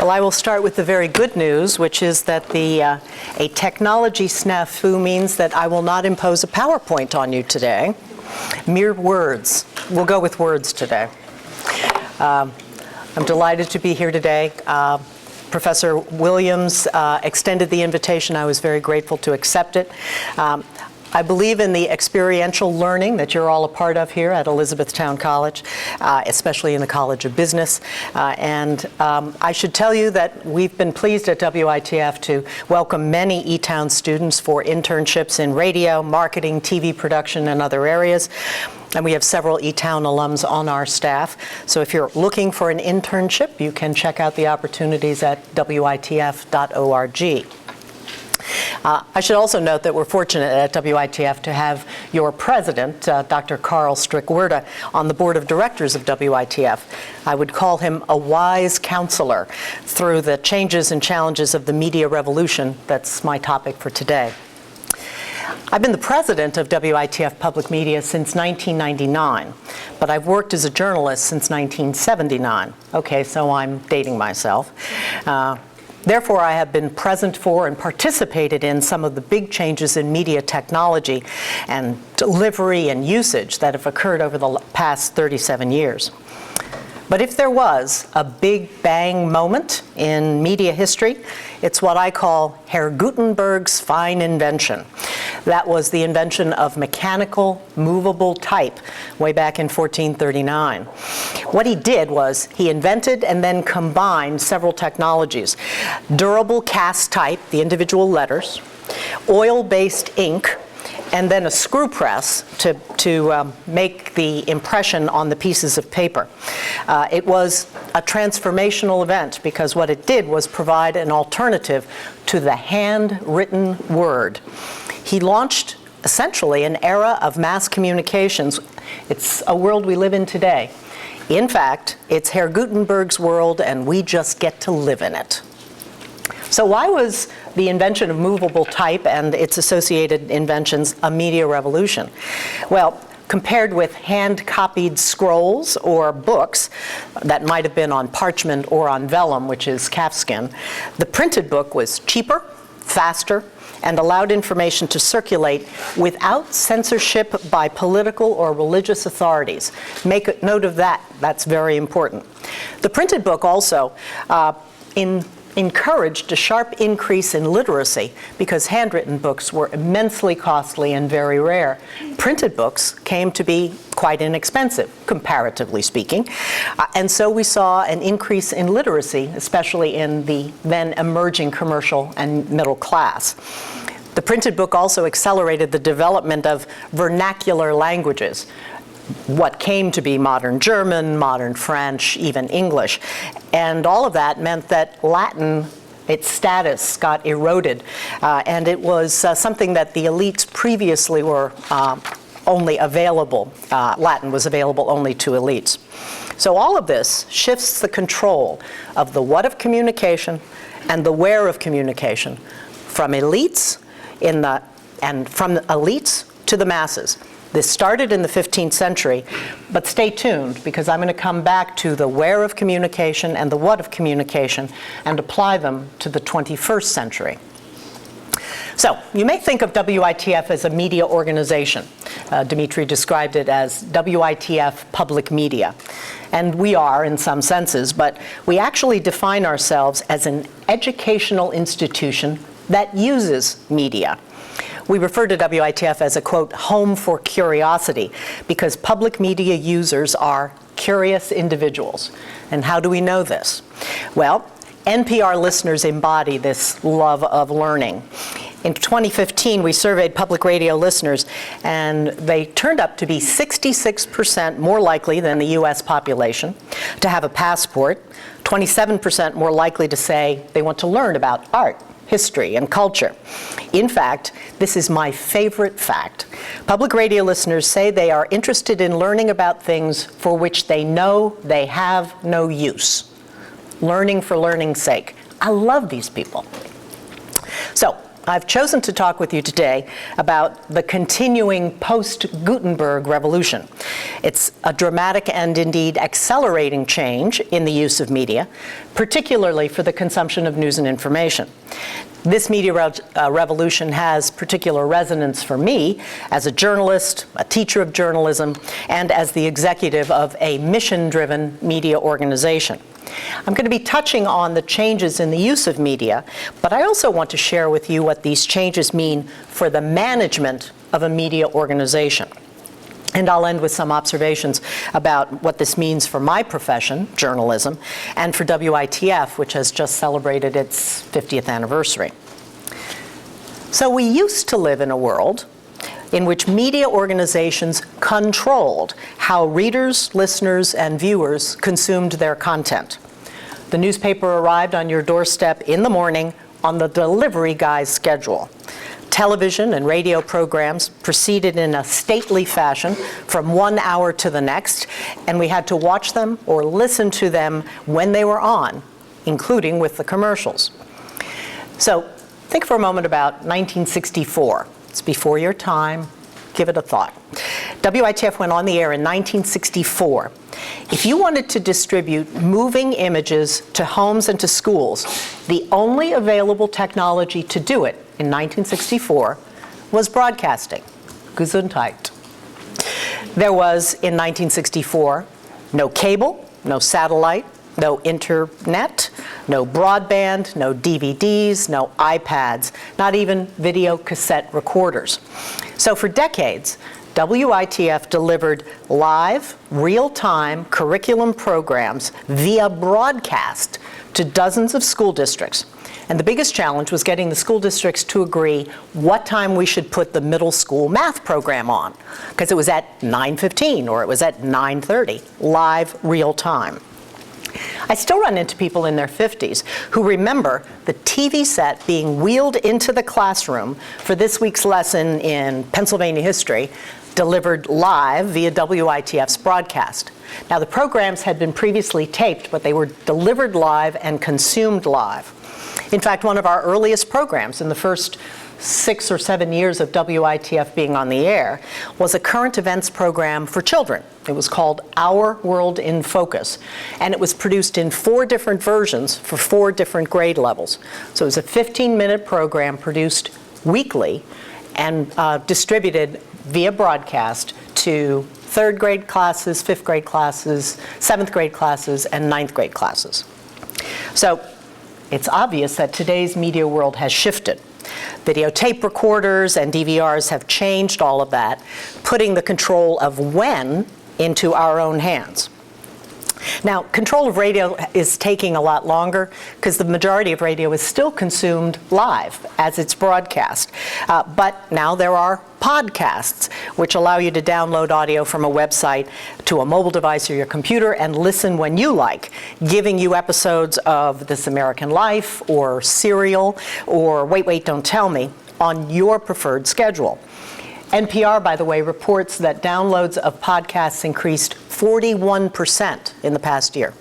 Well, I will start with the very good news, which is that a technology snafu means that I will not impose a PowerPoint on you today. Mere words. We'll go with words today. I'm delighted to be here today. Professor Williams extended the invitation. I was very grateful to accept it. I believe in the experiential learning that you're all a part of here at Elizabethtown College, especially in the College of Business. I should tell you that we've been pleased at WITF to welcome many E-Town students for internships in radio, marketing, TV production, and other areas. And we have several E-Town alums on our staff. So if you're looking for an internship, you can check out the opportunities at witf.org. I should also note that we're fortunate at WITF to have your president, Dr. Carl Strickwerda, on the board of directors of WITF. I would call him a wise counselor through the changes and challenges of the media revolution. That's my topic for today. I've been the president of WITF Public Media since 1999, but I've worked as a journalist since 1979. Okay, so I'm dating myself. Therefore, I have been present for and participated in some of the big changes in media technology and delivery and usage that have occurred over the past 37 years. But if there was a big bang moment in media history, it's what I call Herr Gutenberg's fine invention. That was the invention of mechanical movable type way back in 1439. What he did was he invented and then combined several technologies. Durable cast type, the individual letters, oil-based ink, and then a screw press to make the impression on the pieces of paper. It was a transformational event because what it did was provide an alternative to the handwritten word. He launched essentially an era of mass communications. It's a world we live in today. In fact, it's Herr Gutenberg's world and we just get to live in it. So why was the invention of movable type and its associated inventions a media revolution? Well, compared with hand-copied scrolls or books that might have been on parchment or on vellum, which is calfskin, the printed book was cheaper, faster, and allowed information to circulate without censorship by political or religious authorities. Make a note of that. That's very important. The printed book also encouraged a sharp increase in literacy because handwritten books were immensely costly and very rare. Printed books came to be quite inexpensive, comparatively speaking. And so we saw an increase in literacy, especially in the then emerging commercial and middle class. The printed book also accelerated the development of vernacular languages, what came to be modern German, modern French, even English. And all of that meant that Latin, its status got eroded. And it was something that the elites previously were only available. Latin was available only to elites. So all of this shifts the control of the what of communication and the where of communication from elites from the elites to the masses. This started in the 15th century, but stay tuned because I'm going to come back to the where of communication and the what of communication and apply them to the 21st century. So you may think of WITF as a media organization. Dimitri described it as WITF Public Media. And we are in some senses, but we actually define ourselves as an educational institution that uses media. We refer to WITF as a, quote, home for curiosity, because public media users are curious individuals. And how do we know this? Well, NPR listeners embody this love of learning. In 2015, we surveyed public radio listeners, and they turned up to be 66% more likely than the US population to have a passport, 27% more likely to say they want to learn about art, history, and culture. In fact, this is my favorite fact. Public radio listeners say they are interested in learning about things for which they know they have no use. Learning for learning's sake. I love these people. So, I've chosen to talk with you today about the continuing post-Gutenberg revolution. It's a dramatic and indeed accelerating change in the use of media, particularly for the consumption of news and information. This media revolution has particular resonance for me as a journalist, a teacher of journalism, and as the executive of a mission-driven media organization. I'm going to be touching on the changes in the use of media, but I also want to share with you what these changes mean for the management of a media organization. And I'll end with some observations about what this means for my profession, journalism, and for WITF, which has just celebrated its 50th anniversary. So we used to live in a world in which media organizations controlled how readers, listeners, and viewers consumed their content. The newspaper arrived on your doorstep in the morning on the delivery guy's schedule. Television and radio programs proceeded in a stately fashion from 1 hour to the next, and we had to watch them or listen to them when they were on, including with the commercials. So think for a moment about 1964. It's before your time. Give it a thought. WITF went on the air in 1964. If you wanted to distribute moving images to homes and to schools, the only available technology to do it in 1964 was broadcasting. Gesundheit. There was, in 1964, no cable, no satellite, no internet, no broadband, no DVDs, no iPads, not even video cassette recorders. So for decades, WITF delivered live, real-time curriculum programs via broadcast to dozens of school districts. And the biggest challenge was getting the school districts to agree what time we should put the middle school math program on, because it was at 9:15 or it was at 9:30, live, real time. I still run into people in their 50s who remember the TV set being wheeled into the classroom for this week's lesson in Pennsylvania history, delivered live via WITF's broadcast. Now, the programs had been previously taped, but they were delivered live and consumed live. In fact, one of our earliest programs in the first 6 or 7 years of WITF being on the air was a current events program for children. It was called Our World in Focus, and it was produced in 4 different versions for 4 different grade levels. So it was a 15-minute program produced weekly and distributed via broadcast to 3rd grade classes, 5th grade classes, 7th grade classes, and 9th grade classes. So it's obvious that today's media world has shifted. Videotape recorders and DVRs have changed all of that, putting the control of when into our own hands. Now, control of radio is taking a lot longer because the majority of radio is still consumed live as it's broadcast. But now there are podcasts, which allow you to download audio from a website to a mobile device or your computer and listen when you like, giving you episodes of This American Life or Serial or Wait, Wait, Don't Tell Me on your preferred schedule. NPR, by the way, reports that downloads of podcasts increased 41% in the past year.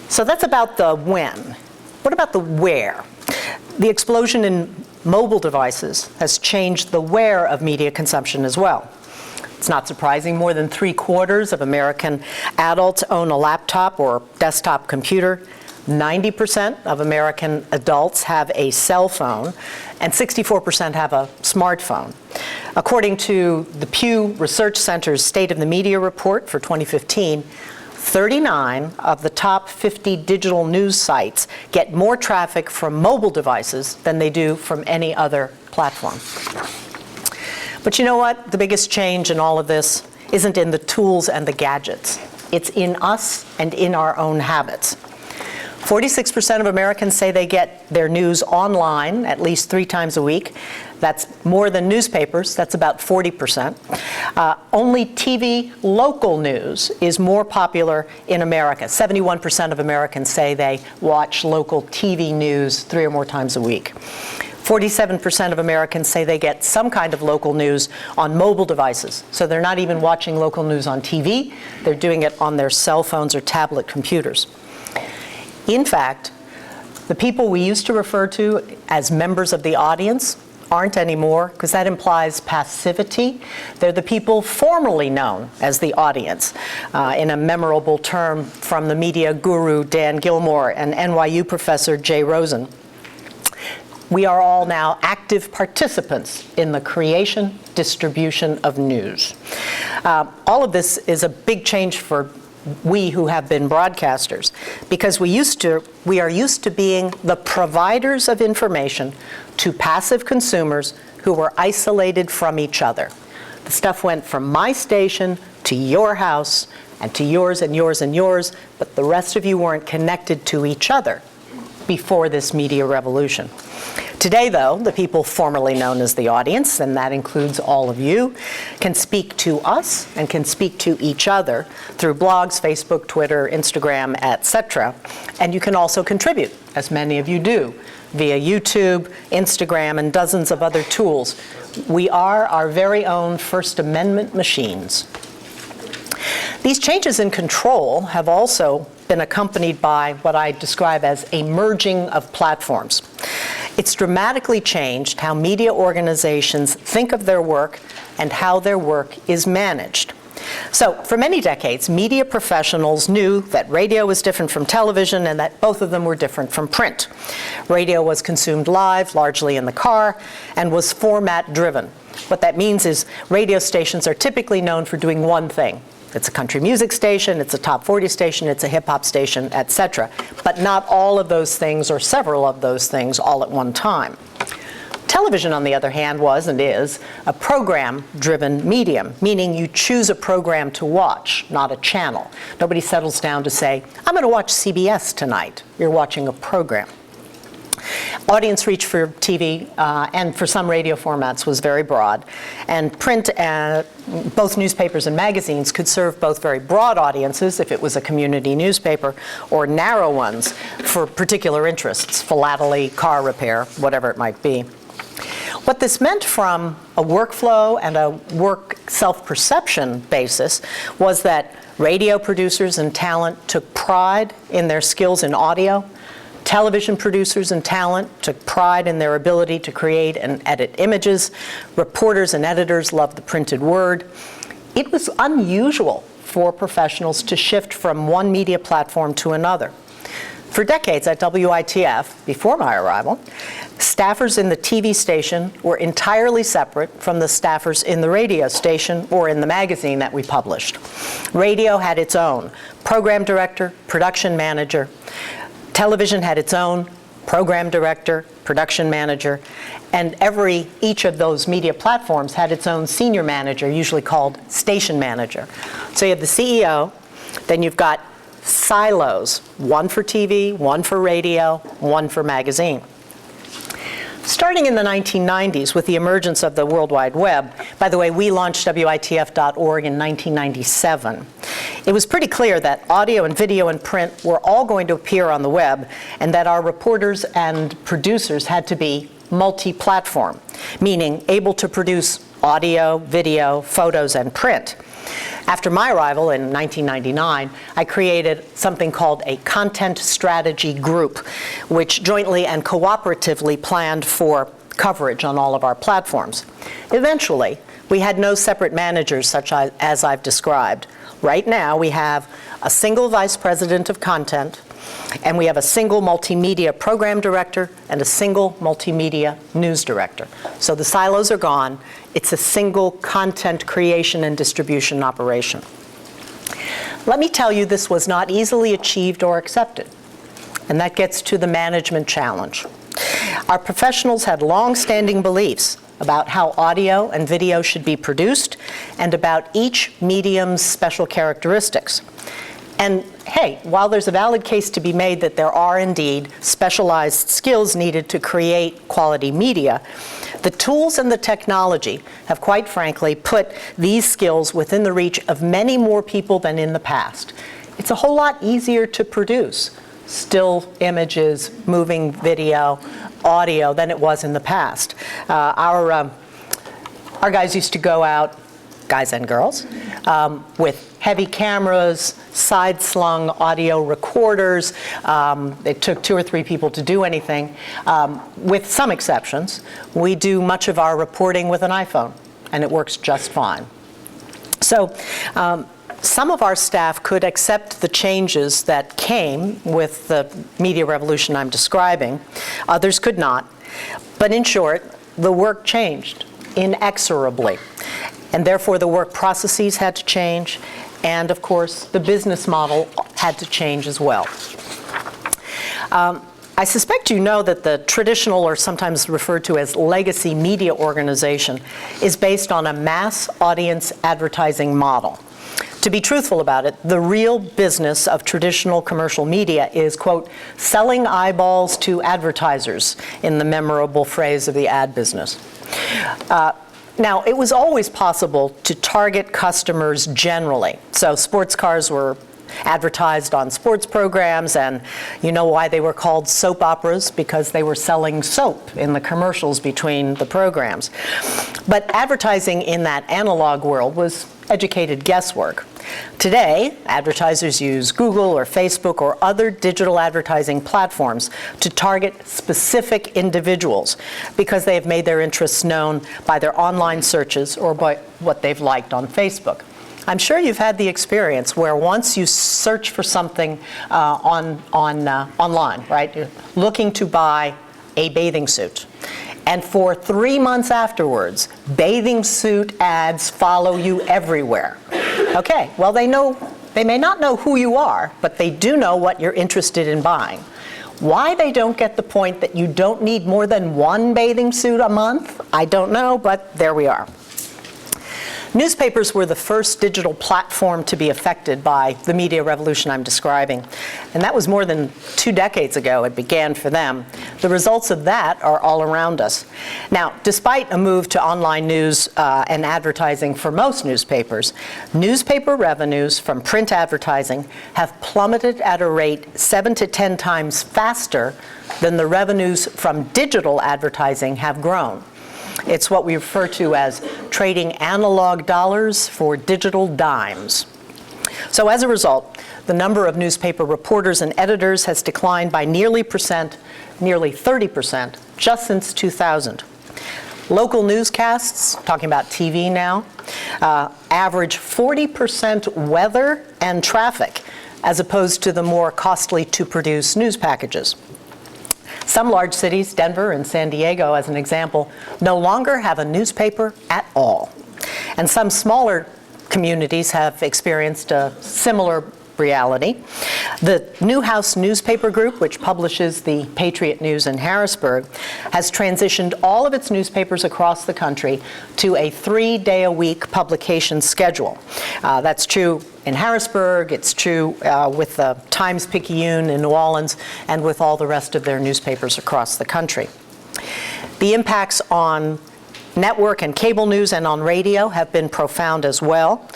So that's about the when. What about the where? The explosion in mobile devices has changed the where of media consumption as well. It's not surprising, more than 3/4 of American adults own a laptop or desktop computer. 90% of American adults have a cell phone, and 64% have a smartphone. According to the Pew Research Center's State of the Media report for 2015, 39 of the top 50 digital news sites get more traffic from mobile devices than they do from any other platform. But you know what? The biggest change in all of this isn't in the tools and the gadgets. It's in us and in our own habits. 46% of Americans say they get their news online at least 3 times a week. That's more than newspapers. That's about 40%. Only TV local news is more popular in America. 71% of Americans say they watch local TV news 3 or more times a week. 47% of Americans say they get some kind of local news on mobile devices. So they're not even watching local news on TV. They're doing it on their cell phones or tablet computers. In fact, The people we used to refer to as members of the audience aren't anymore, because that implies passivity. They're the people formerly known as the audience, in a memorable term from the media guru Dan Gilmore and NYU professor Jay Rosen. We are all now active participants in the creation, distribution of news. All of this is a big change for we who have been broadcasters, because we are used to being the providers of information to passive consumers who were isolated from each other. The stuff went from my station to your house and to yours and yours and yours, but the rest of you weren't connected to each other before this media revolution. Today, though, the people formerly known as the audience, and that includes all of you, can speak to us and can speak to each other through blogs, Facebook, Twitter, Instagram, etc. And you can also contribute, as many of you do, via YouTube, Instagram, and dozens of other tools. We are our very own First Amendment machines. These changes in control have also been accompanied by what I describe as a merging of platforms. It's dramatically changed how media organizations think of their work and how their work is managed. So, for many decades, media professionals knew that radio was different from television and that both of them were different from print. Radio was consumed live, largely in the car, and was format-driven. What that means is radio stations are typically known for doing one thing. It's a country music station, it's a top 40 station, it's a hip-hop station, etc. But not all of those things, or several of those things, all at one time. Television, on the other hand, was and is a program-driven medium, meaning you choose a program to watch, not a channel. Nobody settles down to say, I'm going to watch CBS tonight. You're watching a program. Audience reach for TV and for some radio formats was very broad, and print, both newspapers and magazines, could serve both very broad audiences if it was a community newspaper, or narrow ones for particular interests, philately, car repair, whatever it might be. What this meant from a workflow and a work self-perception basis was that radio producers and talent took pride in their skills in audio. Television producers and talent took pride in their ability to create and edit images. Reporters and editors loved the printed word. It was unusual for professionals to shift from one media platform to another. For decades at WITF, before my arrival, staffers in the TV station were entirely separate from the staffers in the radio station or in the magazine that we published. Radio had its own program director, production manager. Television had its own program director, production manager, and each of those media platforms had its own senior manager, usually called station manager. So you have the CEO, then you've got silos, one for TV, one for radio, one for magazine. Starting in the 1990s with the emergence of the World Wide Web, by the way, we launched WITF.org in 1997. It was pretty clear that audio and video and print were all going to appear on the web, and that our reporters and producers had to be multi-platform, meaning able to produce audio, video, photos, and print. After my arrival in 1999, I created something called a content strategy group, which jointly and cooperatively planned for coverage on all of our platforms. Eventually, we had no separate managers such as I've described. Right now, we have a single vice president of content, and we have a single multimedia program director and a single multimedia news director. So the silos are gone. It's a single content creation and distribution operation. Let me tell you, this was not easily achieved or accepted. And that gets to the management challenge. Our professionals had long-standing beliefs about how audio and video should be produced and about each medium's special characteristics. And hey, while there's a valid case to be made that there are indeed specialized skills needed to create quality media, the tools and the technology have quite frankly put these skills within the reach of many more people than in the past. It's a whole lot easier to produce still images, moving video, audio than it was in the past. Our guys used to go out, guys and girls, with heavy cameras, side-slung audio recorders. It took 2 or 3 people to do anything. With some exceptions, we do much of our reporting with an iPhone, and it works just fine. So some of our staff could accept the changes that came with the media revolution I'm describing. Others could not. But in short, the work changed inexorably. And therefore, the work processes had to change. And of course, the business model had to change as well. I suspect you know that the traditional, or sometimes referred to as legacy media organization, is based on a mass audience advertising model. To be truthful about it, the real business of traditional commercial media is, quote, selling eyeballs to advertisers, in the memorable phrase of the ad business. Now, it was always possible to target customers generally. So sports cars were advertised on sports programs, and you know why they were called soap operas, because they were selling soap in the commercials between the programs. But advertising in that analog world was educated guesswork. Today, advertisers use Google or Facebook or other digital advertising platforms to target specific individuals because they have made their interests known by their online searches or by what they've liked on Facebook. I'm sure you've had the experience where once you search for something online, right? You're looking to buy a bathing suit. And for 3 months afterwards, bathing suit ads follow you everywhere. Okay, well, they may not know who you are, but they do know what you're interested in buying. Why they don't get the point that you don't need more than 1 bathing suit a month, I don't know, but there we are. Newspapers were the first digital platform to be affected by the media revolution I'm describing. And that was more than 2 decades ago it began for them. The results of that are all around us. Now, despite a move to online news and advertising for most newspapers, newspaper revenues from print advertising have plummeted at a rate 7 to 10 times faster than the revenues from digital advertising have grown. It's what we refer to as trading analog dollars for digital dimes. So as a result, the number of newspaper reporters and editors has declined by nearly 30% just since 2000. Local newscasts, talking about TV now, average 40% weather and traffic, as opposed to the more costly to produce news packages. Some large cities, Denver and San Diego as an example, no longer have a newspaper at all. And some smaller communities have experienced a similar reality. The Newhouse Newspaper Group, which publishes the Patriot News in Harrisburg, has transitioned all of its newspapers across the country to a 3-day-a-week publication schedule. That's true in Harrisburg, it's true with the Times-Picayune in New Orleans, and with all the rest of their newspapers across the country. The impacts on network and cable news and on radio have been profound as well.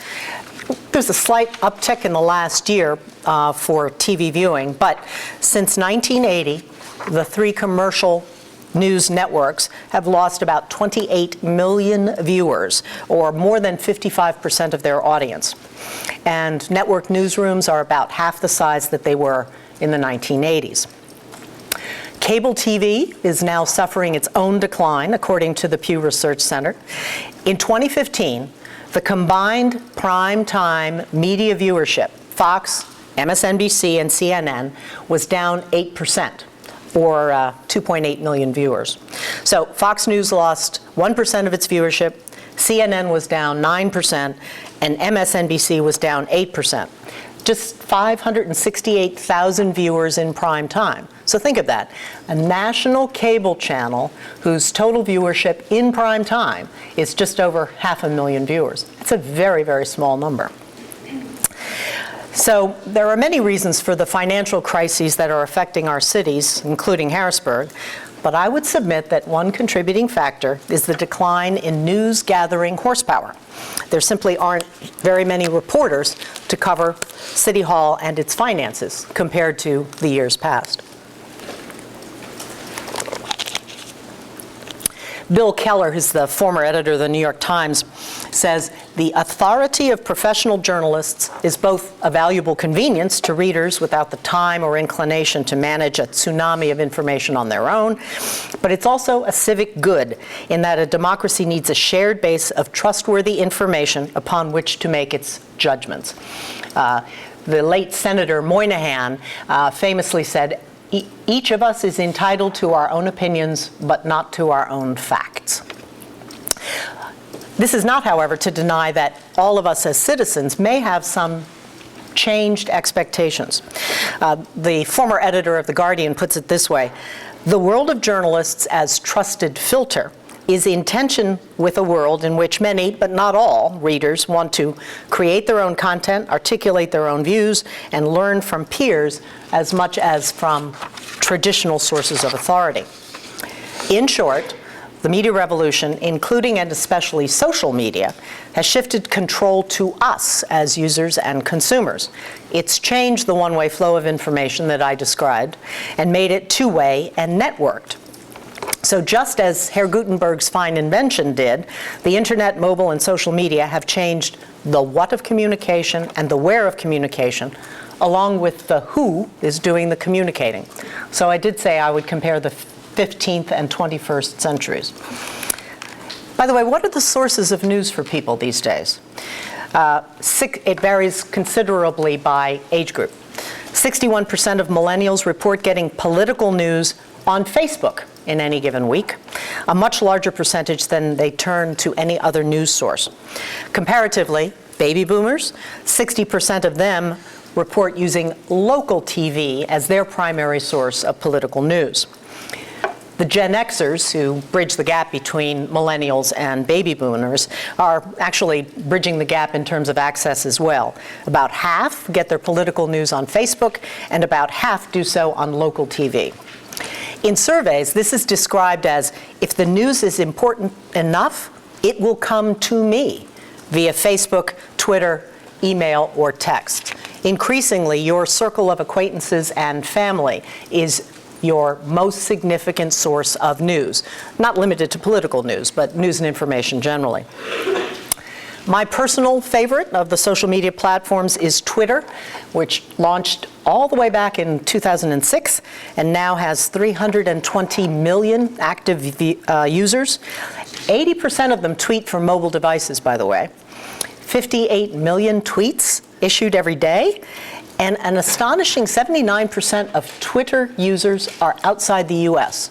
There's a slight uptick in the last year for TV viewing, but since 1980, the 3 commercial news networks have lost about 28 million viewers, or more than 55% of their audience. And network newsrooms are about half the size that they were in the 1980s. Cable TV is now suffering its own decline, according to the Pew Research Center. In 2015, the combined prime-time media viewership, Fox, MSNBC, and CNN, was down 8%, or 2.8 million viewers. So Fox News lost 1% of its viewership, CNN was down 9%, and MSNBC was down 8%. Just 568,000 viewers in prime time. So think of that. A national cable channel whose total viewership in prime time is just over 500,000 viewers. That's a very, very small number. So there are many reasons for the financial crises that are affecting our cities, including Harrisburg. But I would submit that one contributing factor is the decline in news gathering horsepower. There simply aren't very many reporters to cover City Hall and its finances compared to the years past. Bill Keller, who's the former editor of the New York Times, says The authority of professional journalists is both a valuable convenience to readers without the time or inclination to manage a tsunami of information on their own, but it's also a civic good in that a democracy needs a shared base of trustworthy information upon which to make its judgments. The late Senator Moynihan famously said, "Each of us is entitled to our own opinions, but not to our own facts." This is not, however, to deny that all of us as citizens may have some changed expectations. The former editor of The Guardian puts it this way: "The world of journalists as trusted filter is in tension with a world in which many, but not all, readers want to create their own content, articulate their own views, and learn from peers as much as from traditional sources of authority." In short, the media revolution, including and especially social media, has shifted control to us as users and consumers. It's changed the one-way flow of information that I described and made it two-way and networked. So just as Herr Gutenberg's fine invention did, the internet, mobile, and social media have changed the what of communication and the where of communication, along with the who is doing the communicating. So I did say I would compare the 15th and 21st centuries. By the way, what are the sources of news for people these days? It varies considerably by age group. 61% of millennials report getting political news on Facebook in any given week, a much larger percentage than they turn to any other news source. Comparatively, baby boomers, 60% of them report using local TV as their primary source of political news. The Gen Xers, who bridge the gap between millennials and baby boomers, are actually bridging the gap in terms of access as well. About half get their political news on Facebook, and about half do so on local TV. In surveys, this is described as, if the news is important enough, it will come to me via Facebook, Twitter, email, or text. Increasingly, your circle of acquaintances and family is your most significant source of news. Not limited to political news, but news and information generally. My personal favorite of the social media platforms is Twitter, which launched all the way back in 2006 and now has 320 million active users. 80% of them tweet from mobile devices, by the way. 58 million tweets issued every day. And an astonishing 79% of Twitter users are outside the US.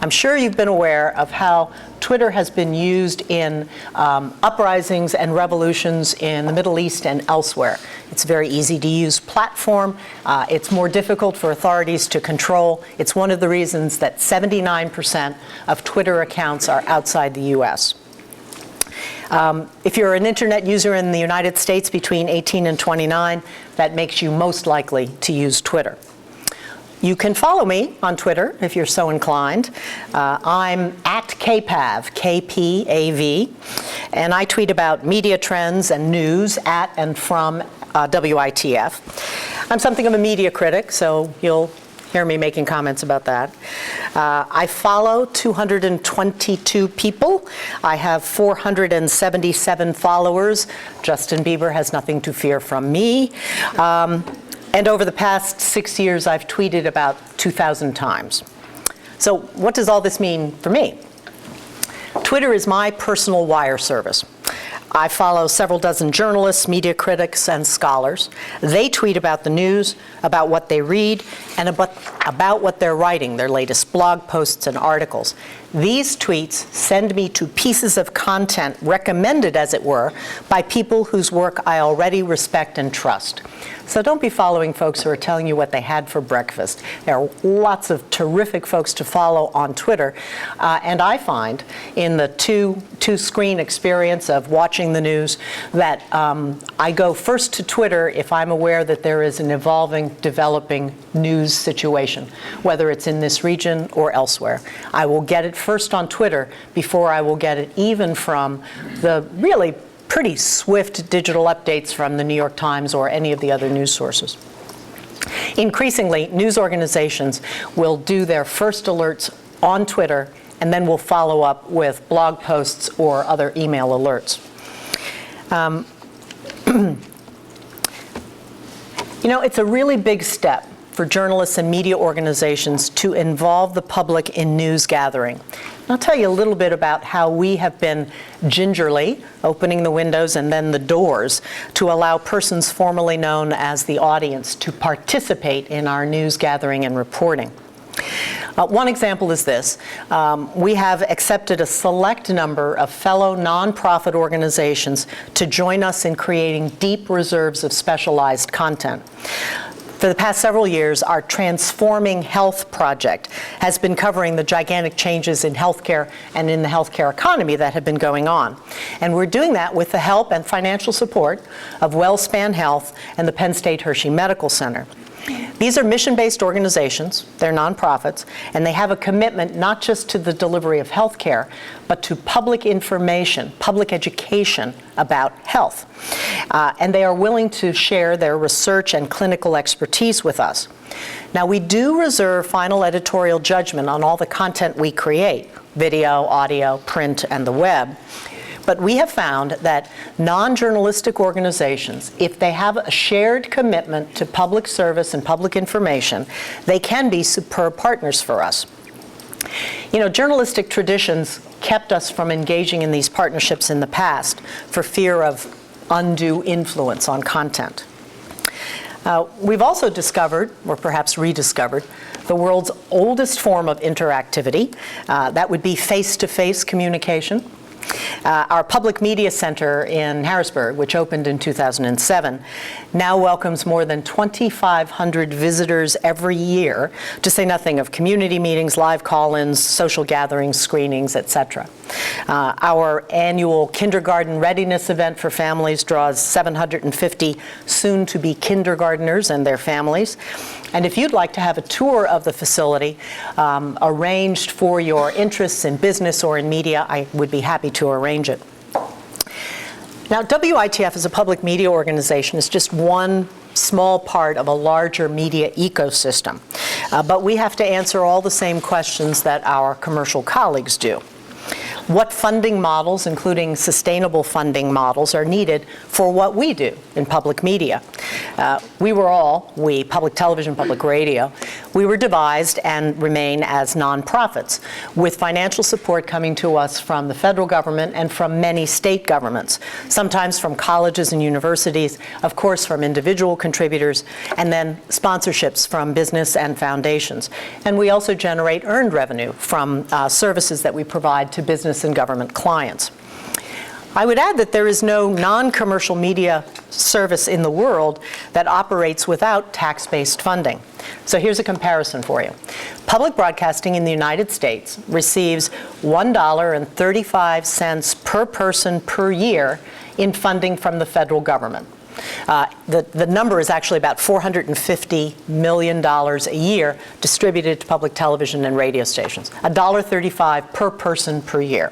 I'm sure you've been aware of how Twitter has been used in uprisings and revolutions in the Middle East and elsewhere. It's a very easy to use platform. It's more difficult for authorities to control. It's one of the reasons that 79% of Twitter accounts are outside the US. If you're an internet user in the United States between 18 and 29, that makes you most likely to use Twitter. You can follow me on Twitter if you're so inclined. I'm at KPAV, K-P-A-V, and I tweet about media trends and news at and from WITF. I'm something of a media critic, so you'll hear me making comments about that. I follow 222 people. I have 477 followers. Justin Bieber has nothing to fear from me. And over the past 6 years, I've tweeted about 2,000 times. So what does all this mean for me? Twitter is my personal wire service. I follow several dozen journalists, media critics, and scholars. They tweet about the news, about what they read, and about what they're writing, their latest blog posts and articles. These tweets send me to pieces of content recommended, as it were, by people whose work I already respect and trust. So don't be following folks who are telling you what they had for breakfast. There are lots of terrific folks to follow on Twitter. And I find in the two-screen experience of watching the news that I go first to Twitter if I'm aware that there is an evolving, developing news situation, whether it's in this region or elsewhere. I will get it first on Twitter before I will get it even from the really pretty swift digital updates from the New York Times or any of the other news sources. Increasingly, news organizations will do their first alerts on Twitter and then will follow up with blog posts or other email alerts. You know, it's a really big step for journalists and media organizations to involve the public in news gathering. I'll tell you a little bit about how we have been gingerly opening the windows and then the doors to allow persons formerly known as the audience to participate in our news gathering and reporting. One example is this. We have accepted a select number of fellow nonprofit organizations to join us in creating deep reserves of specialized content. For the past several years, our Transforming Health project has been covering the gigantic changes in healthcare and in the healthcare economy that have been going on. And we're doing that with the help and financial support of WellSpan Health and the Penn State Hershey Medical Center. These are mission-based organizations, they're nonprofits, and they have a commitment not just to the delivery of health care, but to public information, public education about health. And they are willing to share their research and clinical expertise with us. Now, we do reserve final editorial judgment on all the content we create, video, audio, print, and the web. But we have found that non-journalistic organizations, if they have a shared commitment to public service and public information, they can be superb partners for us. You know, journalistic traditions kept us from engaging in these partnerships in the past for fear of undue influence on content. We've also discovered, or perhaps rediscovered, the world's oldest form of interactivity. That would be face-to-face communication. Our Public Media Center in Harrisburg, which opened in 2007, now welcomes more than 2,500 visitors every year, to say nothing of community meetings, live call-ins, social gatherings, screenings, etc. Our annual kindergarten readiness event for families draws 750 soon-to-be kindergartners and their families. And if you'd like to have a tour of the facility arranged for your interests in business or in media, I would be happy to arrange it. Now, WITF as a public media organization is just one small part of a larger media ecosystem. But we have to answer all the same questions that our commercial colleagues do. What funding models, including sustainable funding models, are needed for what we do in public media? We, public television, public radio, we were devised and remain as nonprofits, with financial support coming to us from the federal government and from many state governments, sometimes from colleges and universities, of course from individual contributors, and then sponsorships from business and foundations. And we also generate earned revenue from services that we provide to business and government clients. I would add that there is no non-commercial media service in the world that operates without tax-based funding. So here's a comparison for you. Public broadcasting in the United States receives $1.35 per person per year in funding from the federal government. The number is actually about $450 million a year distributed to public television and radio stations. $1.35 per person per year.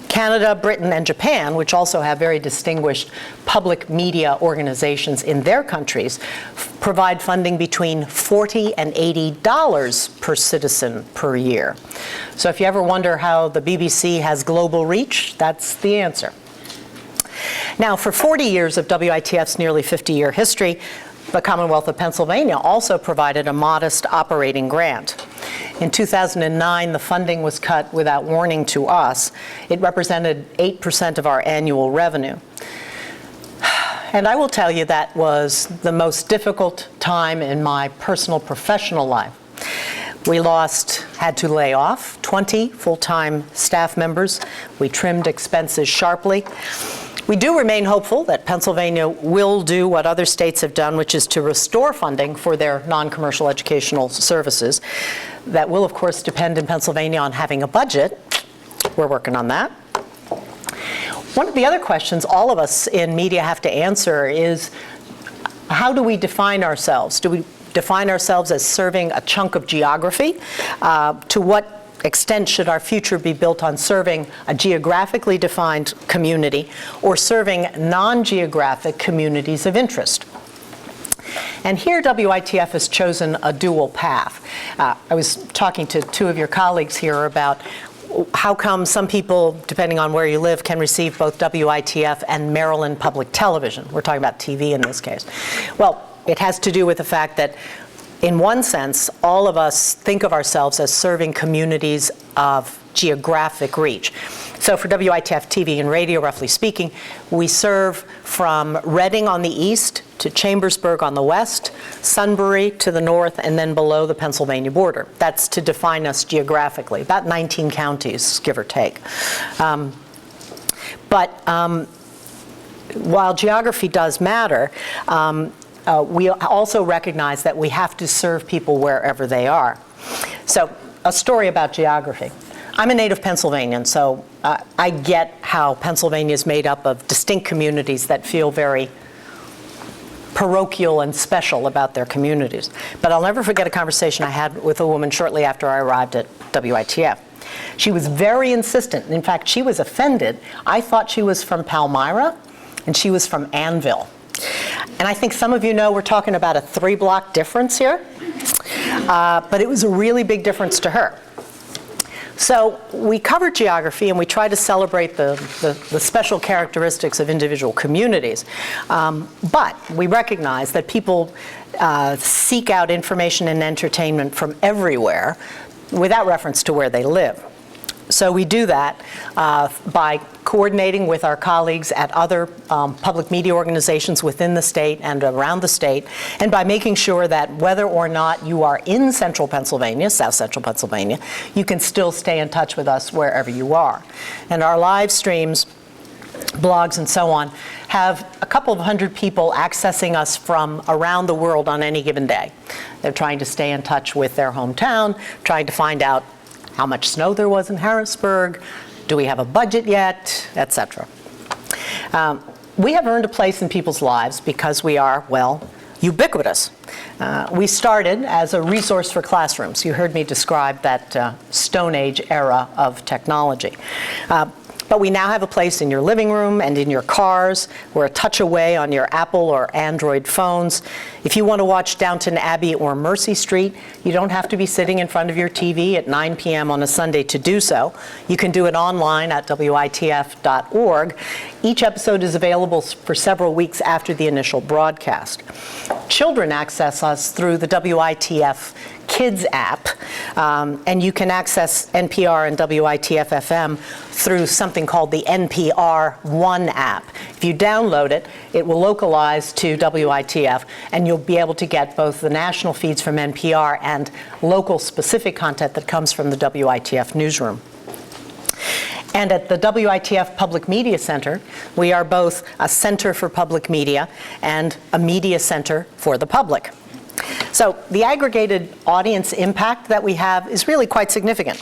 Canada, Britain, and Japan, which also have very distinguished public media organizations in their countries, provide funding between $40 and $80 per citizen per year. So if you ever wonder how the BBC has global reach, that's the answer. Now, for 40 years of WITF's nearly 50-year history, the Commonwealth of Pennsylvania also provided a modest operating grant. In 2009, the funding was cut without warning to us. It represented 8% of our annual revenue. And I will tell you that was the most difficult time in my personal professional life. We had to lay off 20 full-time staff members. We trimmed expenses sharply. We do remain hopeful that Pennsylvania will do what other states have done, which is to restore funding for their non-commercial educational services. That will, of course, depend in Pennsylvania on having a budget. We're working on that. One of the other questions all of us in media have to answer is, how do we define ourselves? Do we define ourselves as serving a chunk of geography? To what extent should our future be built on serving a geographically defined community or serving non-geographic communities of interest? And here WITF has chosen a dual path. I was talking to two of your colleagues here about how come some people, depending on where you live, can receive both WITF and Maryland Public Television? We're talking about TV in this case. Well, it has to do with the fact that, in one sense, all of us think of ourselves as serving communities of geographic reach. So for WITF TV and radio, roughly speaking, we serve from Reading on the east to Chambersburg on the west, Sunbury to the north, and then below the Pennsylvania border. That's to define us geographically, about 19 counties, give or take. While geography does matter, we also recognize that we have to serve people wherever they are. So, a story about geography. I'm a native Pennsylvanian, so I get how Pennsylvania is made up of distinct communities that feel very parochial and special about their communities. But I'll never forget a conversation I had with a woman shortly after I arrived at WITF. She was very insistent. In fact, she was offended. I thought she was from Palmyra, and she was from Annville. And I think some of you know we're talking about a 3-block difference here. But it was a really big difference to her. So we covered geography and we tried to celebrate the special characteristics of individual communities. But we recognize that people seek out information and entertainment from everywhere without reference to where they live. So we do that by coordinating with our colleagues at other public media organizations within the state and around the state, and by making sure that whether or not you are in central Pennsylvania, south central Pennsylvania, you can still stay in touch with us wherever you are. And our live streams, blogs, and so on have a couple of hundred people accessing us from around the world on any given day. They're trying to stay in touch with their hometown, trying to find out how much snow there was in Harrisburg, do we have a budget yet, etc. We have earned a place in people's lives because we are, well, ubiquitous. We started as a resource for classrooms. You heard me describe that Stone Age era of technology. But we now have a place in your living room and in your cars. We're a touch away on your Apple or Android phones. If you want to watch Downton Abbey or Mercy Street, you don't have to be sitting in front of your TV at 9 p.m. on a Sunday to do so. You can do it online at witf.org. Each episode is available for several weeks after the initial broadcast. Children access us through the WITF Kids app, and you can access NPR and WITF-FM through something called the NPR One app. If you download it, it will localize to WITF, and you'll be able to get both the national feeds from NPR and local specific content that comes from the WITF newsroom. And at the WITF Public Media Center, we are both a center for public media and a media center for the public. So the aggregated audience impact that we have is really quite significant.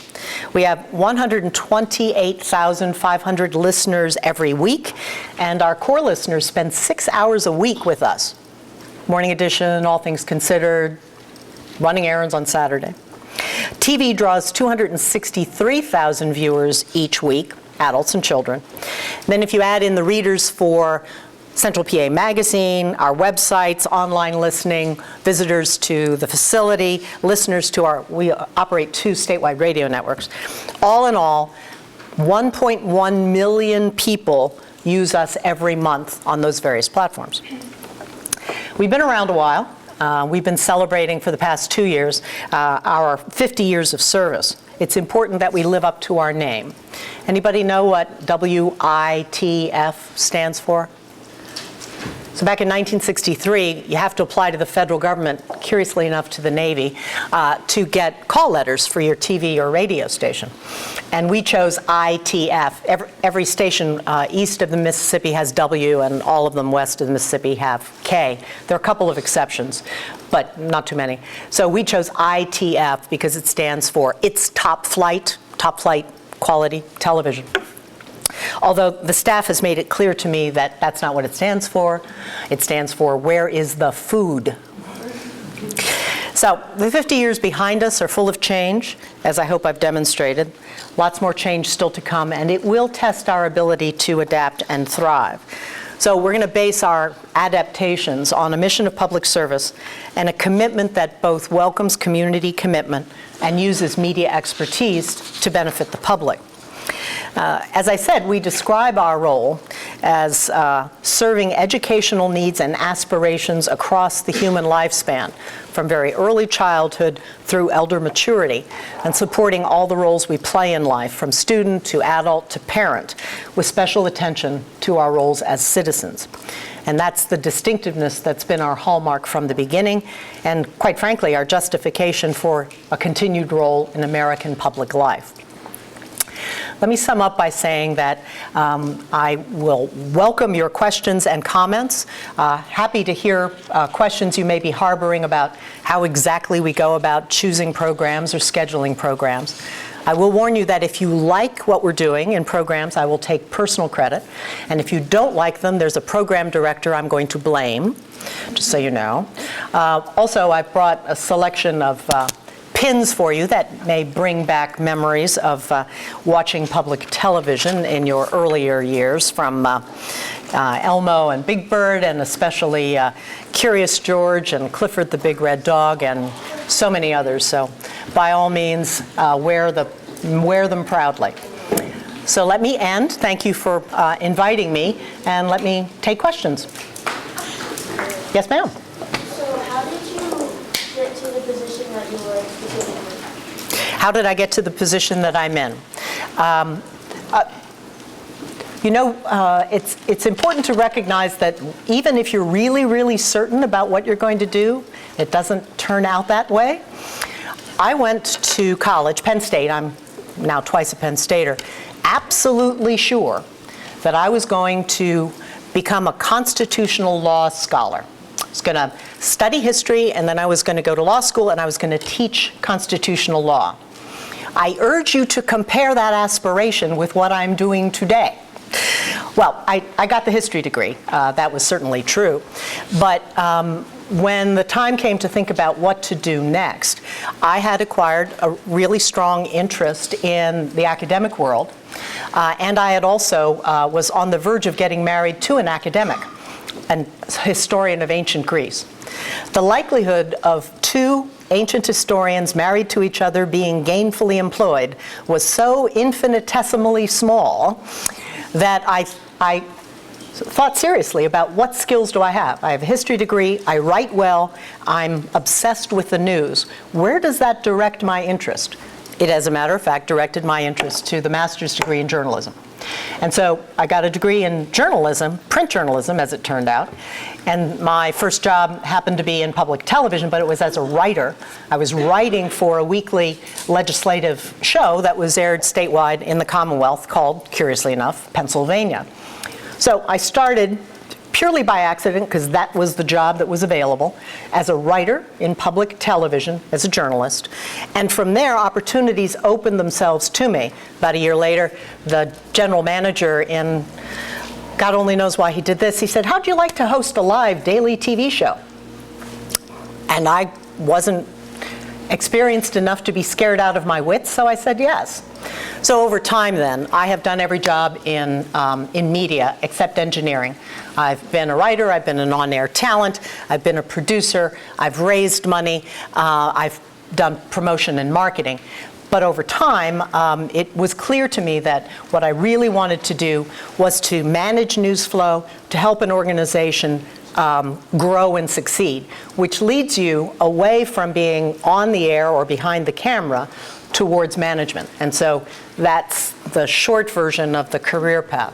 We have 128,500 listeners every week, and our core listeners spend 6 hours a week with us. Morning edition, all things considered, running errands on Saturday. TV draws 263,000 viewers each week, adults and children. Then if you add in the readers for Central PA Magazine, our websites, online listening, visitors to the facility, listeners to we operate 2 statewide radio networks. All in all, 1.1 million people use us every month on those various platforms. We've been around a while. We've been celebrating for the past 2 years our 50 years of service. It's important that we live up to our name. Anybody know what WITF stands for? So back in 1963, you have to apply to the federal government, curiously enough to the Navy, to get call letters for your TV or radio station. And we chose ITF. Every station east of the Mississippi has W, and all of them west of the Mississippi have K. There are a couple of exceptions, but not too many. So we chose ITF because it stands for It's Top Flight Quality Television. Although the staff has made it clear to me that that's not what it stands for. It stands for Where is the Food? So the 50 years behind us are full of change, as I hope I've demonstrated. Lots more change still to come, and it will test our ability to adapt and thrive. So we're going to base our adaptations on a mission of public service and a commitment that both welcomes community commitment and uses media expertise to benefit the public. As I said, we describe our role as serving educational needs and aspirations across the human lifespan, from very early childhood through elder maturity, and supporting all the roles we play in life, from student to adult to parent, with special attention to our roles as citizens. And that's the distinctiveness that's been our hallmark from the beginning, and quite frankly, our justification for a continued role in American public life. Let me sum up by saying that I will welcome your questions and comments. Happy to hear questions you may be harboring about how exactly we go about choosing programs or scheduling programs. I will warn you that if you like what we're doing in programs, I will take personal credit. And if you don't like them, there's a program director I'm going to blame, just so you know. Also, I've brought a selection of pins for you that may bring back memories of watching public television in your earlier years, from Elmo and Big Bird, and especially Curious George and Clifford the Big Red Dog, and so many others. So by all means, wear them proudly. So let me end. Thank you for inviting me, and let me take questions. Yes, ma'am. So how did you get to the position that you were specifically? How did I get to the position that I'm in? It's important to recognize that even if you're really, really certain about what you're going to do, it doesn't turn out that way. I went to college, Penn State. I'm now twice a Penn Stater, absolutely sure that I was going to become a constitutional law scholar. I was going to study history, and then I was going to go to law school, and I was going to teach constitutional law. I urge you to compare that aspiration with what I'm doing today. Well, I got the history degree. That was certainly true. But when the time came to think about what to do next, I had acquired a really strong interest in the academic world. And I had also was on the verge of getting married to an academic, a historian of ancient Greece. The likelihood of two ancient historians married to each other being gainfully employed was so infinitesimally small that I thought seriously about what skills do I have. I have a history degree, I write well, I'm obsessed with the news. Where does that direct my interest? It, as a matter of fact, directed my interest to the master's degree in journalism. And so I got a degree in journalism, print journalism as it turned out, and my first job happened to be in public television, but it was as a writer. I was writing for a weekly legislative show that was aired statewide in the Commonwealth called, curiously enough, Pennsylvania. So I started purely by accident, because that was the job that was available, as a writer in public television, as a journalist. And from there, opportunities opened themselves to me. About a year later, the general manager in, God only knows why he did this, he said, "How'd you like to host a live daily TV show?" And I wasn't experienced enough to be scared out of my wits, so I said yes. So over time then, I have done every job in media except engineering. I've been a writer, I've been an on-air talent, I've been a producer, I've raised money, I've done promotion and marketing. But over time, it was clear to me that what I really wanted to do was to manage news flow, to help an organization grow and succeed, which leads you away from being on the air or behind the camera towards management. And so that's the short version of the career path.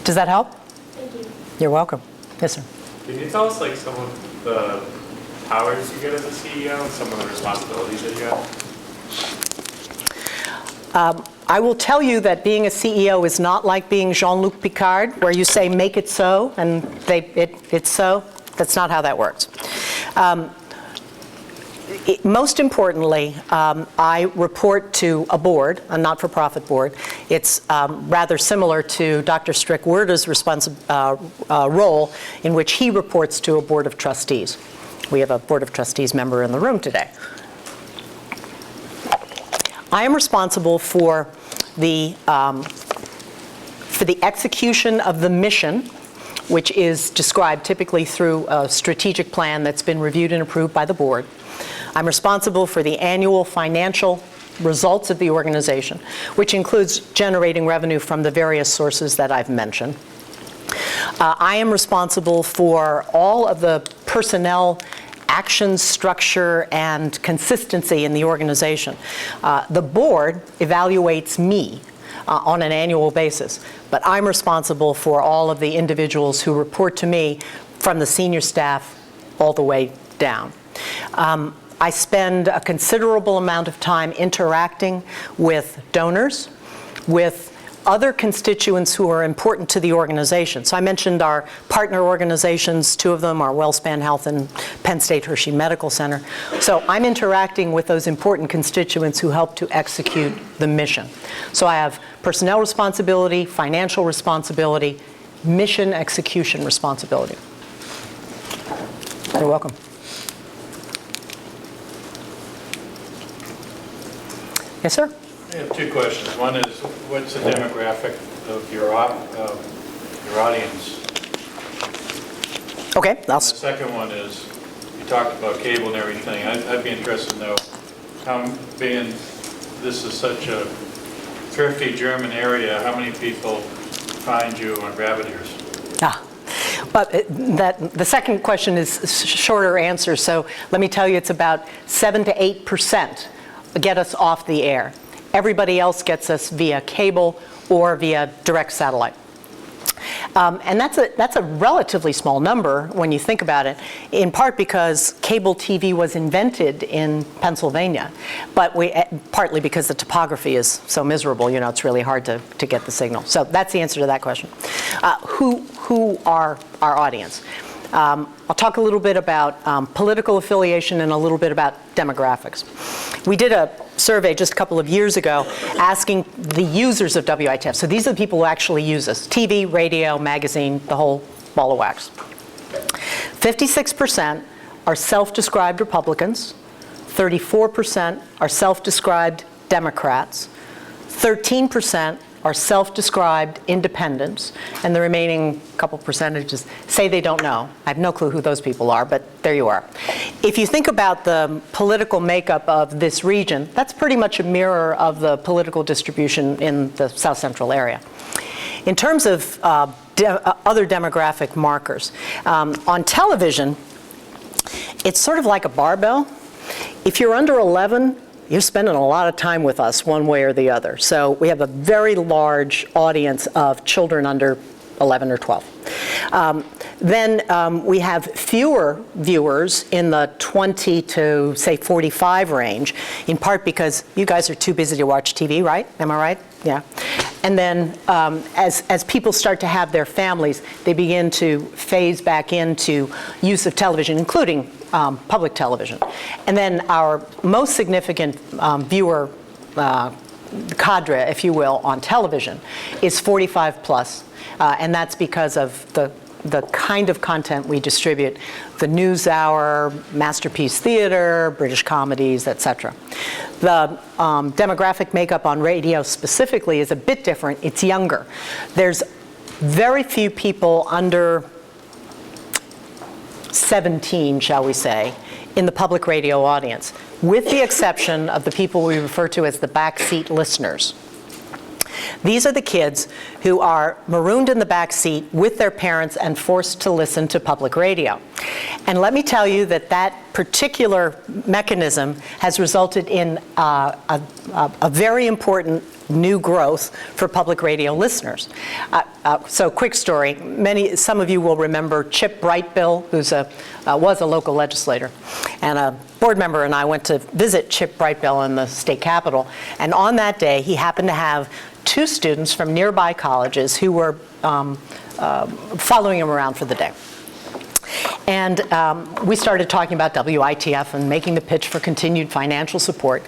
Does that help? Thank you. You're welcome. Yes, sir. Can you tell us some of the powers you get as a CEO and some of the responsibilities that you have? I will tell you that being a CEO is not like being Jean-Luc Picard, where you say, "Make it so," and it's so. That's not how that works. Most importantly, I report to a board, a not-for-profit board. It's rather similar to Dr. Strick-Werda's role, in which he reports to a board of trustees. We have a board of trustees member in the room today. I am responsible for the execution of the mission, which is described typically through a strategic plan that's been reviewed and approved by the board. I'm responsible for the annual financial results of the organization, which includes generating revenue from the various sources that I've mentioned. I am responsible for all of the personnel action, structure, and consistency in the organization. The board evaluates me on an annual basis, but I'm responsible for all of the individuals who report to me from the senior staff all the way down. I spend a considerable amount of time interacting with donors, with other constituents who are important to the organization. So I mentioned our partner organizations, two of them are WellSpan Health and Penn State Hershey Medical Center. So I'm interacting with those important constituents who help to execute the mission. So I have personnel responsibility, financial responsibility, mission execution responsibility. You're welcome. Yes, sir? I have two questions. One is, what's the demographic of your audience? Okay. The second one is, you talked about cable and everything. I'd be interested to know how, being this is such a thrifty German area, how many people find you on rabbit ears? But the second question is a shorter answer, so let me tell you it's about 7 to 8% get us off the air. Everybody else gets us via cable or via direct satellite. And that's a relatively small number when you think about it, in part because cable TV was invented in Pennsylvania, but partly because the topography is so miserable, you know, it's really hard to get the signal. So that's the answer to that question. Who are our audience? I'll talk a little bit about political affiliation and a little bit about demographics. We did a survey just a couple of years ago asking the users of WITF. So these are the people who actually use us: TV, radio, magazine, the whole ball of wax. 56% are self-described Republicans, 34% are self-described Democrats, 13% are self-described independents, and the remaining couple percentages say they don't know. I have no clue who those people are, but there you are. If you think about the political makeup of this region, that's pretty much a mirror of the political distribution in the South Central area. In terms of other demographic markers, on television, it's sort of like a barbell. If you're under 11, you're spending a lot of time with us one way or the other. So we have a very large audience of children under 11 or 12. Then we have fewer viewers in the 20 to, say, 45 range, in part because you guys are too busy to watch TV, right? Am I right? Yeah. And then as people start to have their families, they begin to phase back into use of television, including public television. And then our most significant viewer cadre, if you will, on television is 45 plus. And that's because of the kind of content we distribute: the NewsHour, Masterpiece Theater, British comedies, etc. The demographic makeup on radio specifically is a bit different. It's younger. There's very few people under 17, shall we say, in the public radio audience, with the exception of the people we refer to as the backseat listeners. These are the kids who are marooned in the back seat with their parents and forced to listen to public radio. And let me tell you that that particular mechanism has resulted in a very important new growth for public radio listeners. So quick story, some of you will remember Chip Brightbill, who's was a local legislator. And a board member and I went to visit Chip Brightbill in the state capitol. And on that day, he happened to have two students from nearby colleges who were following him around for the day. And we started talking about WITF and making the pitch for continued financial support.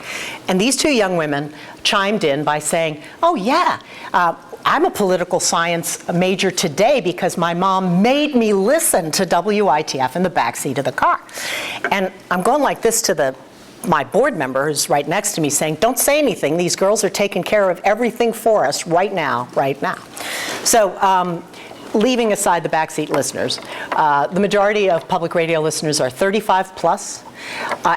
And these two young women chimed in by saying, oh yeah, I'm a political science major today because my mom made me listen to WITF in the backseat of the car. And I'm going like this to my board member who's right next to me saying, don't say anything, these girls are taking care of everything for us right now, right now. So leaving aside the backseat listeners, the majority of public radio listeners are 35 plus.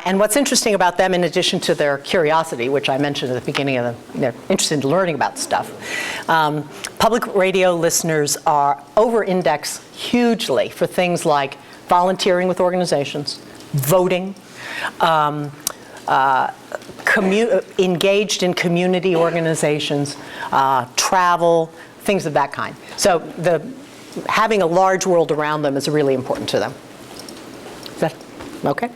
And what's interesting about them, in addition to their curiosity, which I mentioned at the beginning of they're interested in learning about stuff, public radio listeners are over-index hugely for things like volunteering with organizations, voting, engaged in community organizations, travel, things of that kind. So having a large world around them is really important to them. Is that okay?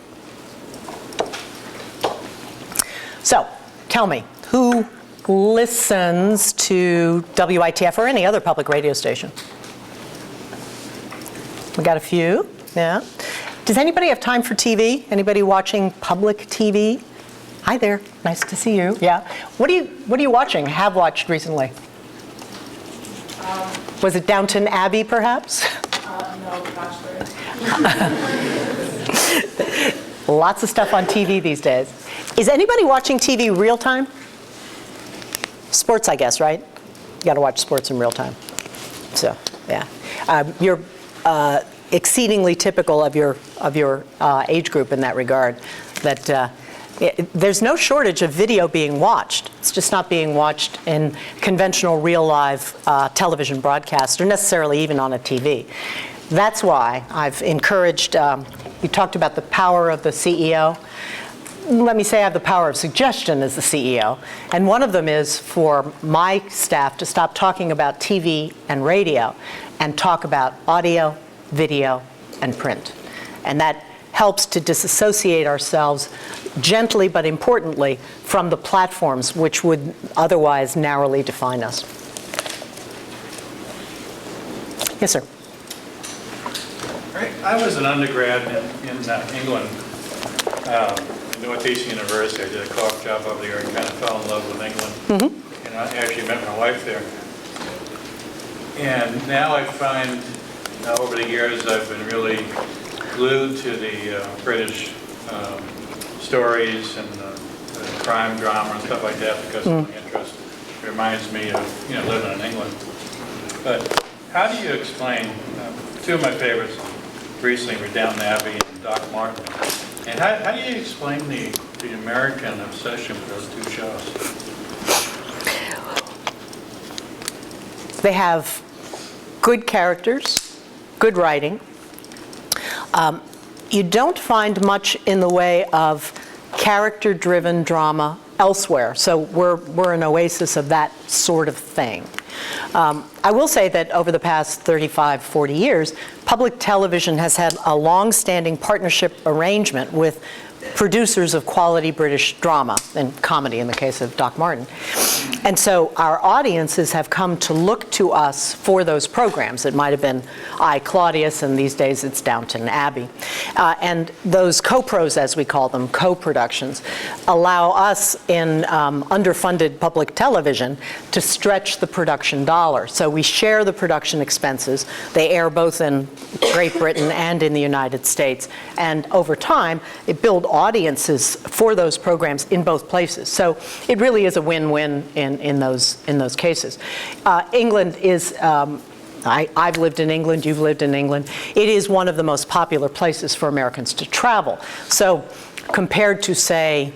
So, tell me, who listens to WITF or any other public radio station? We got a few, yeah. Does anybody have time for TV? Anybody watching public TV? Hi there, nice to see you. Yeah. What are you watching? Have watched recently? Was it Downton Abbey, perhaps? No, Bachelor. Lots of stuff on TV these days. Is anybody watching TV real time? Sports, I guess, right? You got to watch sports in real time. So, yeah. You're exceedingly typical of your age group in that regard. That there's no shortage of video being watched. It's just not being watched in conventional real live television broadcasts, or necessarily even on a TV. That's why I've encouraged, you talked about the power of the CEO. Let me say I have the power of suggestion as the CEO. And one of them is for my staff to stop talking about TV and radio and talk about audio, video, and print. And that helps to disassociate ourselves gently but importantly from the platforms which would otherwise narrowly define us. Yes, sir. Right. I was an undergrad in England, Northeastern University. I did a co-op job over there and kind of fell in love with England. Mm-hmm. And I actually met my wife there. And now I find, over the years, I've been really glued to the British stories and crime drama and stuff like that because of my interest. It reminds me of living in England. But how do you explain, two of my favorites recently were Downton Abbey and Doc Martin. And how do you explain the American obsession with those two shows? They have good characters, good writing. You don't find much in the way of character-driven drama elsewhere. So we're an oasis of that sort of thing. I will say that over the past 35, 40 years, public television has had a long-standing partnership arrangement with producers of quality British drama and comedy in the case of Doc Martin. And so our audiences have come to look to us for those programs. It might have been I, Claudius, and these days it's Downton Abbey. And those co-pros, as we call them, co-productions, allow us in underfunded public television to stretch the production dollar. So we share the production expenses. They air both in Great Britain and in the United States. And over time, it builds audiences for those programs in both places. So it really is a win-win in those cases. England is, I've lived in England, you've lived in England. It is one of the most popular places for Americans to travel. So compared to, say,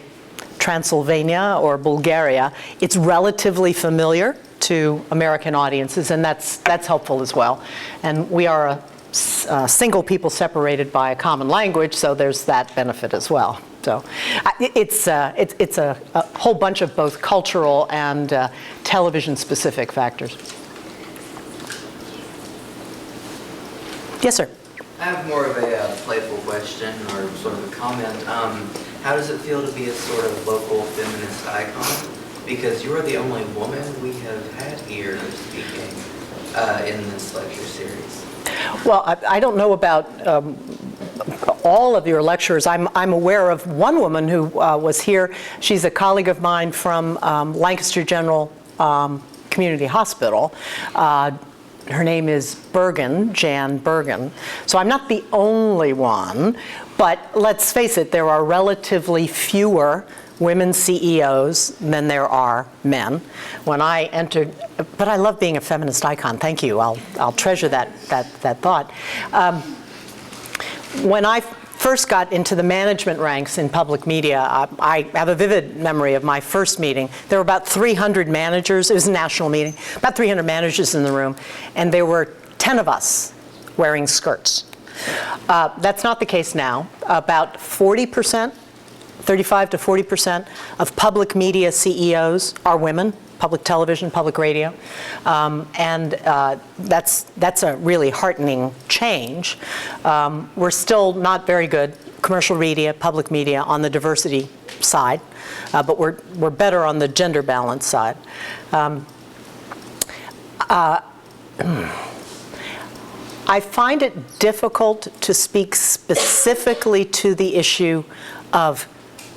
Transylvania or Bulgaria, it's relatively familiar to American audiences, and that's helpful as well. And we are a single people separated by a common language, so there's that benefit as well. So it's a whole bunch of both cultural and television-specific factors. Yes, sir. I have more of a playful question or sort of a comment. How does it feel to be a sort of local feminist icon? Because you're the only woman we have had here speaking in this lecture series. Well, I don't know about all of your lecturers. I'm aware of one woman who was here. She's a colleague of mine from Lancaster General Community Hospital. Her name is Bergen, Jan Bergen. So I'm not the only one, but let's face it, there are relatively fewer women CEOs than there are men. When I entered, but I love being a feminist icon. Thank you. I'll treasure that thought. When I first got into the management ranks in public media, I have a vivid memory of my first meeting. There were about 300 managers. It was a national meeting. About 300 managers in the room, and there were 10 of us wearing skirts. That's not the case now. About 40%, 35 to 40% of public media CEOs are women, public television, public radio, and that's a really heartening change. We're still not very good, commercial media, public media, on the diversity side, but we're better on the gender balance side. I find it difficult to speak specifically to the issue of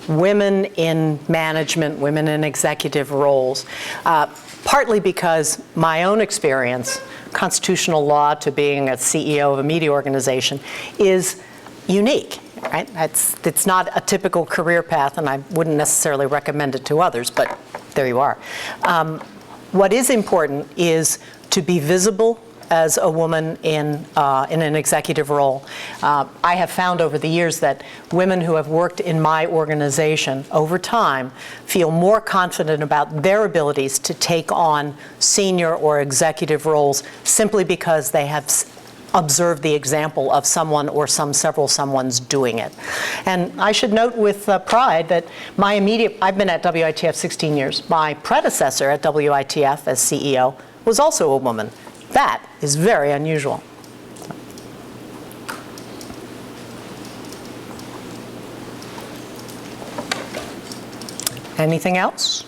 women in management, women in executive roles, partly because my own experience, constitutional law to being a CEO of a media organization, is unique. Right? It's not a typical career path, and I wouldn't necessarily recommend it to others, but there you are. What is important is to be visible as a woman in an executive role. I have found over the years that women who have worked in my organization over time feel more confident about their abilities to take on senior or executive roles simply because they have observed the example of someone or several someones doing it. And I should note with pride that I've been at WITF 16 years. My predecessor at WITF as CEO was also a woman. That is very unusual. Anything else?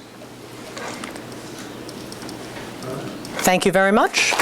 Thank you very much.